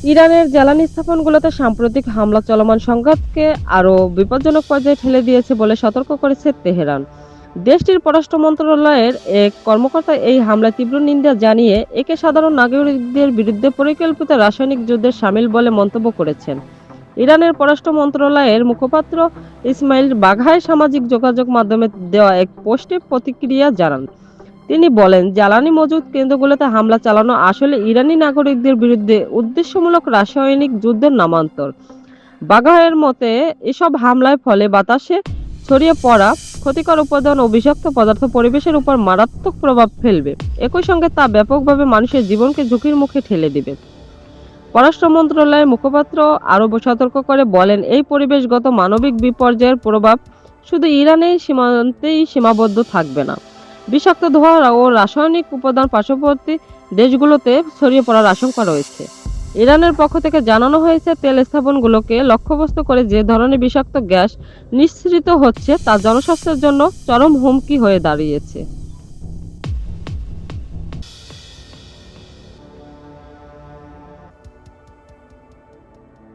ইরানের জ্বালানি স্থাপনগুলোতে সাম্প্রতিক হামলা চলমান সংঘাতকে আরও বিপজ্জনক পর্যায়ে ঠেলে দিয়েছে বলে সতর্ক করেছে তেহরান। দেশটির পররাষ্ট্র মন্ত্রণালয়ের এক কর্মকর্তা এই হামলায় তীব্র নিন্দা জানিয়ে একে সাধারণ নাগরিকদের বিরুদ্ধে পরিকল্পিত রাসায়নিক যুদ্ধের শামিল বলে মন্তব্য করেছেন। ইরানের পররাষ্ট্র মন্ত্রণালয়ের মুখপাত্র ইসমাইল বাঘাই সামাজিক যোগাযোগ মাধ্যমে দেওয়া এক পোস্টে প্রতিক্রিয়া জানান। তিনি বলেন, জ্বালানি মজুত কেন্দ্রগুলোতে হামলা চালানো আসলে ইরানি নাগরিকদের বিরুদ্ধে উদ্দেশ্যমূলক রাসায়নিক যুদ্ধের নামান্তর। বাঘাইয়ের মতে, এসব হামলার ফলে বাতাসে ছড়িয়ে পড়া ক্ষতিকর উপাদান ও বিষাক্ত পদার্থ পরিবেশের উপর মারাত্মক প্রভাব ফেলবে। একই সঙ্গে তা ব্যাপকভাবে মানুষের জীবনকে ঝুঁকির মুখে ঠেলে দেবে। পররাষ্ট্র মন্ত্রণালয়ের মুখপাত্র আরও সতর্ক করে বলেন, এই পরিবেশগত মানবিক বিপর্যয়ের প্রভাব শুধু ইরানের সীমান্তেই সীমাবদ্ধ থাকবে না। বিষাক্ত ধোঁয়া ও রাসায়নিক উপাদান পার্শ্ববর্তী দেশগুলোতে ছড়িয়ে পড়ার আশঙ্কা রয়েছে। ইরানের পক্ষ থেকে জানানো হয়েছে, তেল স্থাপনগুলোকে লক্ষ্যবস্তু করে যে ধরনের বিষাক্ত গ্যাস নিঃসৃত হচ্ছে তা জনস্বাস্থ্যের জন্য চরম হুমকি হয়ে দাঁড়িয়েছে।